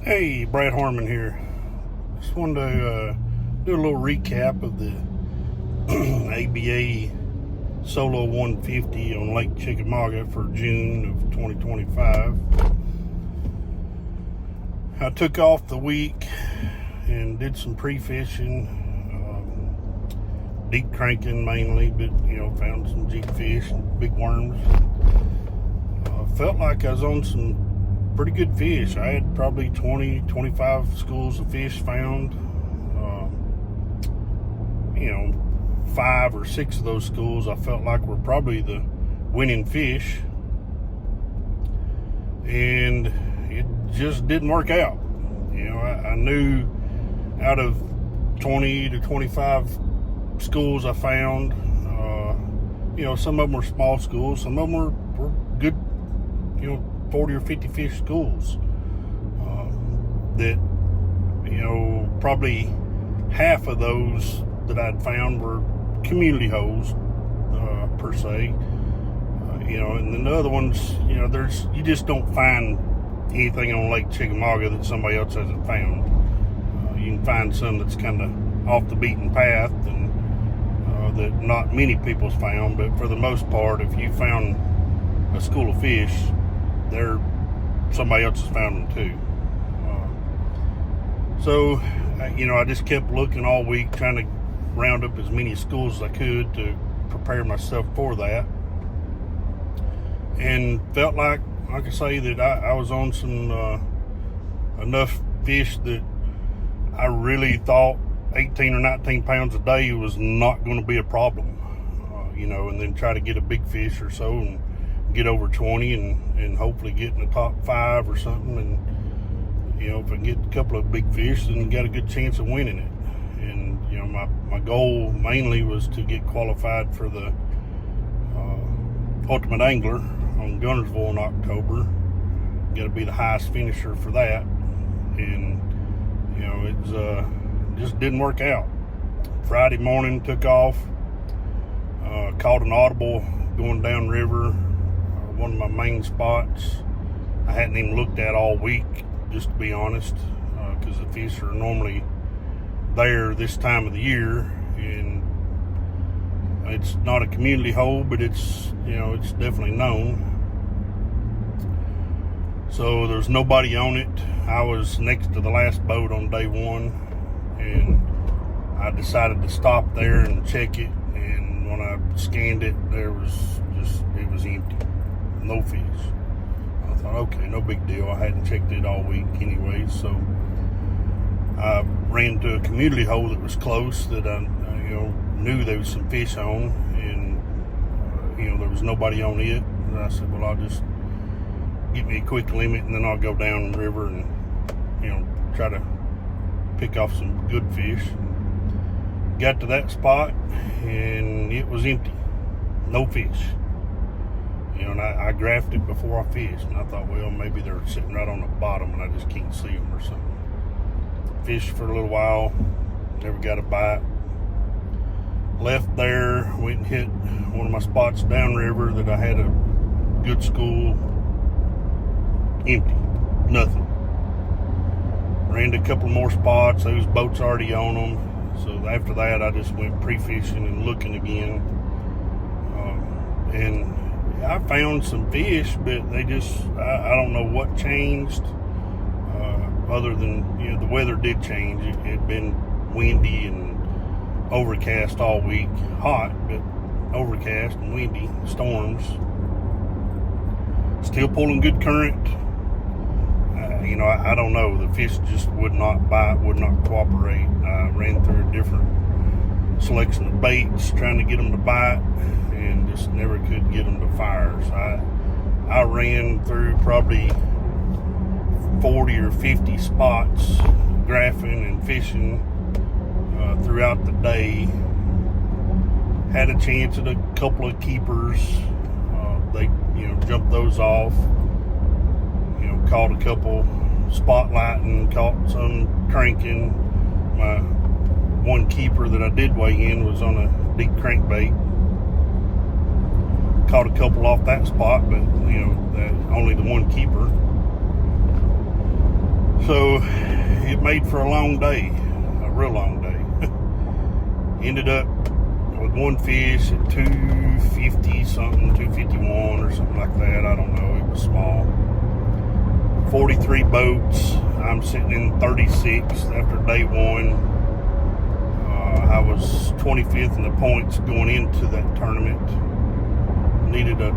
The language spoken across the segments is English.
Hey, Brad Harmon here. Just wanted to do a little recap of the ABA Solo 150 on Lake Chickamauga for June of 2025. I took off the week and did some pre-fishing, deep cranking mainly, but found some jigfish and big worms. Felt like I was on some pretty good fish. I had probably 20-25 schools of fish found. 5 or 6 of those schools I felt like were probably the winning fish, and it just didn't work out. I knew out of 20 to 25 schools I found, some of them were small schools, some of them were good, 40 or 50 fish schools, that probably half of those that I'd found were community holes, per se, and then the other ones, you just don't find anything on Lake Chickamauga that somebody else hasn't found. You can find some that's kind of off the beaten path and that not many people's found, but for the most part, if you found a school of fish, somebody else has found them too. So I just kept looking all week, trying to round up as many schools as I could to prepare myself for that, and felt like I say, that I was on some enough fish that I really thought 18 or 19 pounds a day was not going to be a problem, and then try to get a big fish or so and get over 20 and hopefully get in the top 5 or something. And if I can get a couple of big fish, then got a good chance of winning it. And my goal mainly was to get qualified for the Ultimate Angler on Gunnersville in October. Got to be the highest finisher for that, and it just didn't work out. Friday morning, took off, caught an audible going down river, one of my main spots I hadn't even looked at all week, just to be honest, because the fish are normally there this time of the year, and it's not a community hole, but it's it's definitely known. So there's nobody on it. I was next to the last boat on day one, and I decided to stop there and check it, and when I scanned it, it was empty, no fish. I thought, okay, no big deal. I hadn't checked it all week anyway, so I ran to a community hole that was close that I knew there was some fish on, and there was nobody on it. And I said, well, I'll just get me a quick limit, and then I'll go down the river and try to pick off some good fish. Got to that spot, and it was empty, no fish. And I graphed it before I fished, and I thought, well, maybe they're sitting right on the bottom and I just can't see them or something. Fished for a little while, never got a bite. Left there, went and hit one of my spots downriver that I had a good school. Empty, nothing. Ran to a couple more spots, those boats already on them. So after that, I just went pre-fishing and looking again. And I found some fish, but they just, I don't know what changed, other than, the weather did change. It had been windy and overcast all week. Hot, but overcast and windy, storms. Still pulling good current. I don't know. The fish just would not bite, would not cooperate. I ran through a different selection of baits trying to get them to bite, and just never could get them to fire. So I ran through probably 40 or 50 spots, graphing and fishing throughout the day. Had a chance at a couple of keepers. They jumped those off. Caught a couple spotlighting, caught some cranking. My one keeper that I did weigh in was on a deep crankbait. Caught a couple off that spot, but only the one keeper. So it made for a long day, a real long day. Ended up with one fish at 250 something, 251 or something like that. I don't know, it was small. 43 boats. I'm sitting in 36th after day one. I was 25th in the points going into that tournament. Needed a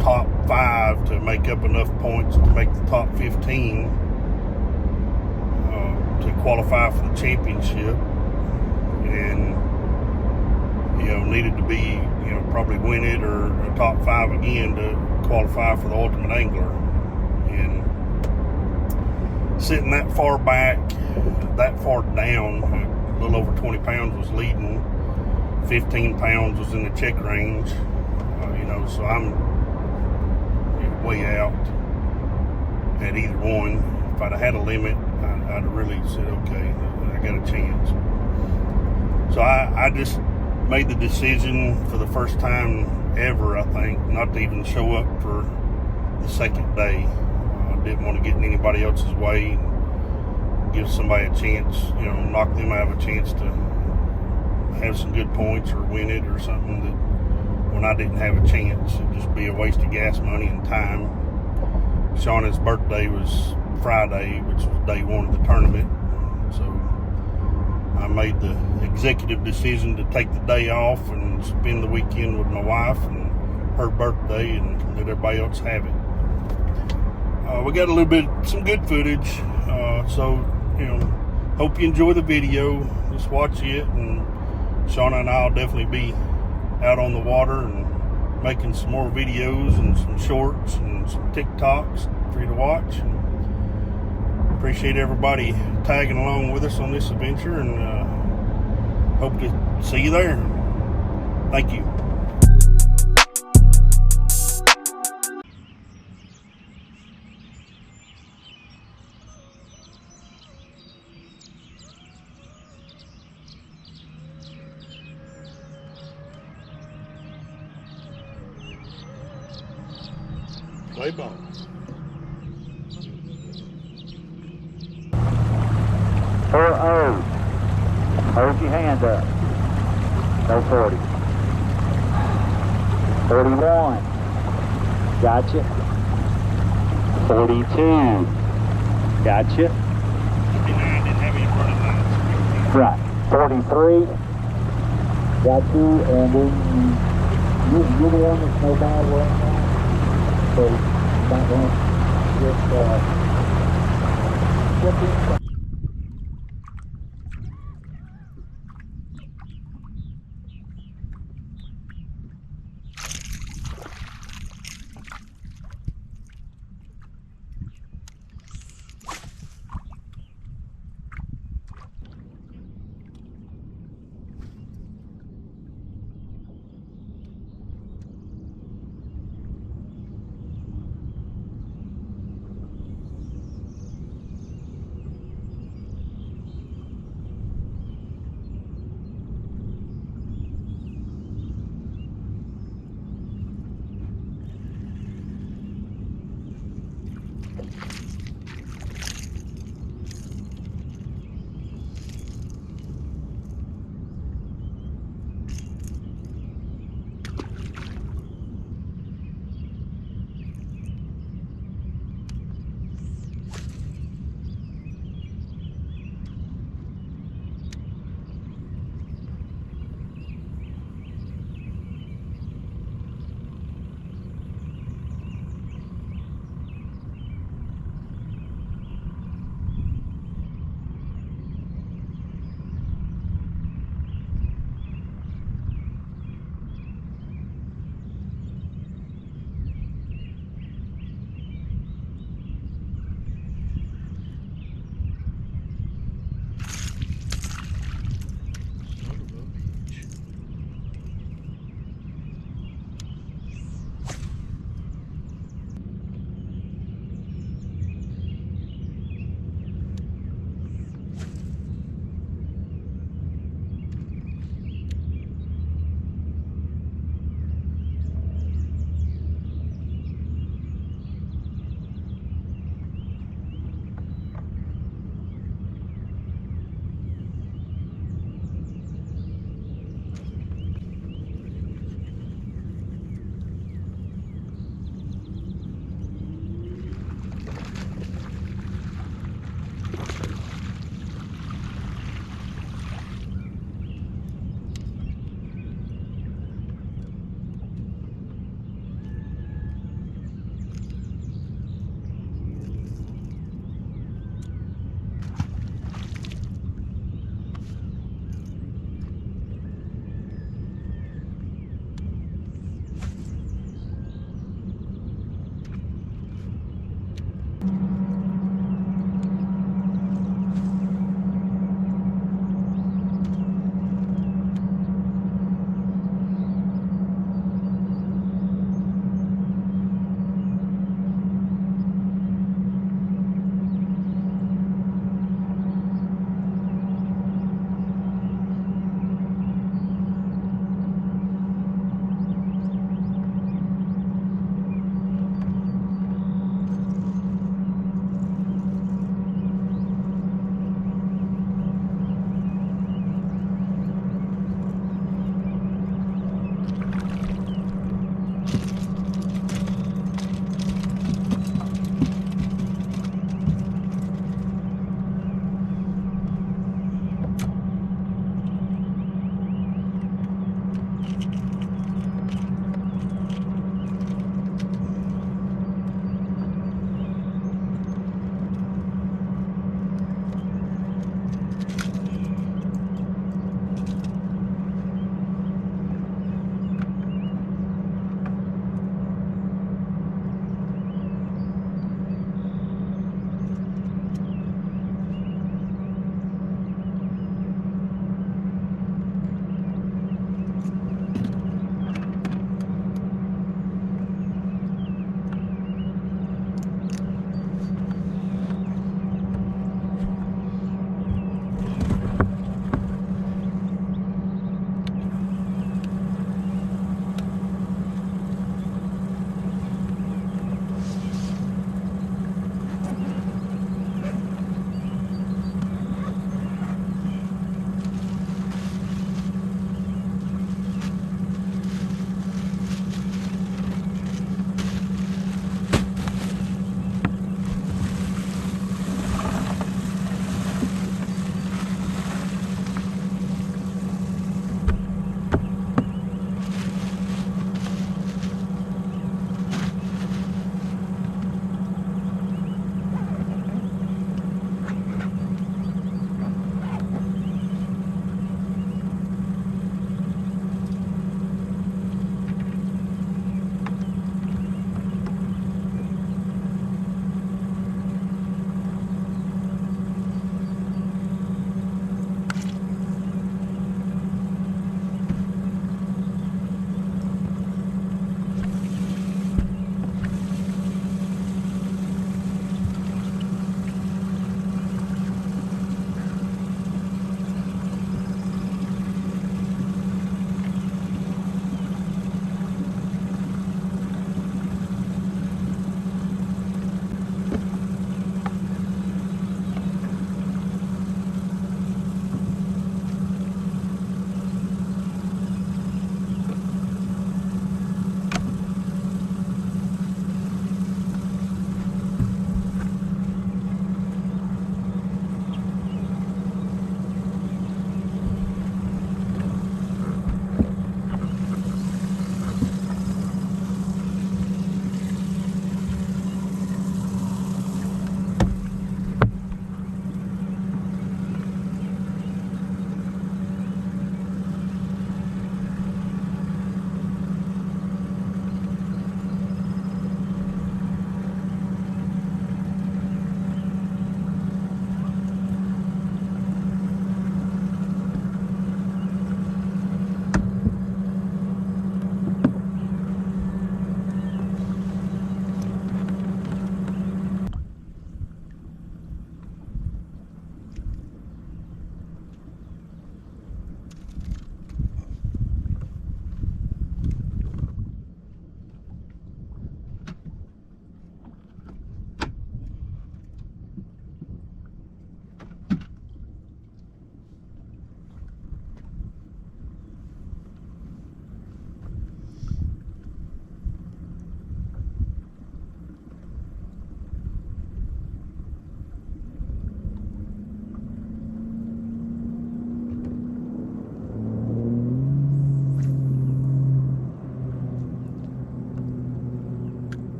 top 5 to make up enough points to make the top 15 to qualify for the championship, and needed to be probably win it or a top 5 again to qualify for the Ultimate Angler. And sitting that far back, that far down, a little over 20 pounds was leading, 15 pounds was in the check range, so I'm way out at either one. If I'd have had a limit, I'd have really said, okay, I got a chance. So I just made the decision for the first time ever, I think, not to even show up for the second day. I didn't want to get in anybody else's way, give somebody a chance, knock them out of a chance to have some good points or win it or something, that when I didn't have a chance, it'd just be a waste of gas money and time. Shauna's birthday was Friday, which was day one of the tournament, so I made the executive decision to take the day off and spend the weekend with my wife and her birthday and let everybody else have it. We got a little bit, some good footage, so hope you enjoy the video. Just watch it, and Shauna and I'll definitely be out on the water and making some more videos and some shorts and some TikToks for you to watch. And appreciate everybody tagging along with us on this adventure, and hope to see you there. Thank you. Play ball. Hold your hand up. No 40. 41. Gotcha. 42. Gotcha. 59 didn't have any front of lines. Right. 43. Got you, and then you're the one that's no ball right now. So that one just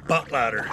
spotlighter.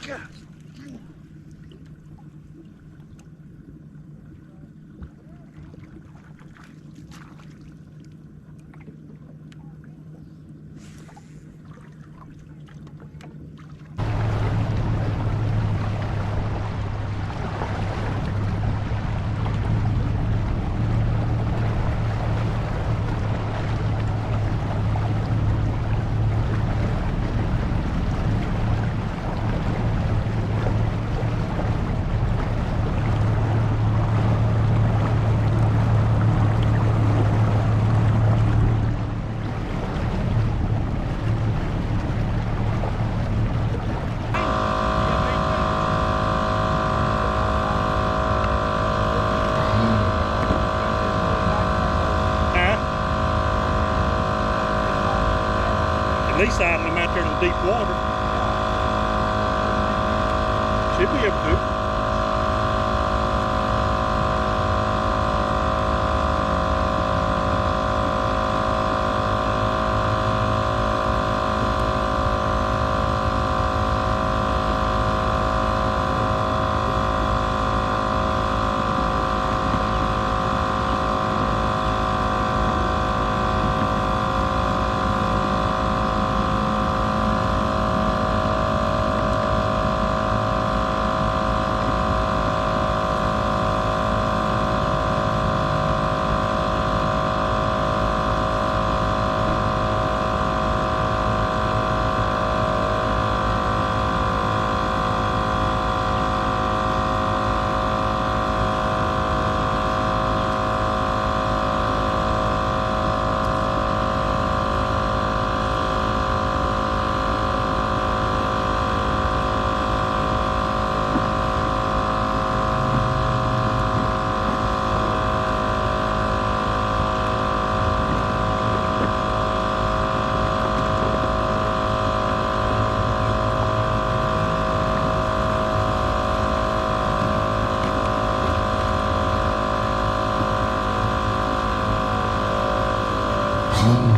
God. At least I them out there in the deep water. Should be able to. Harmon.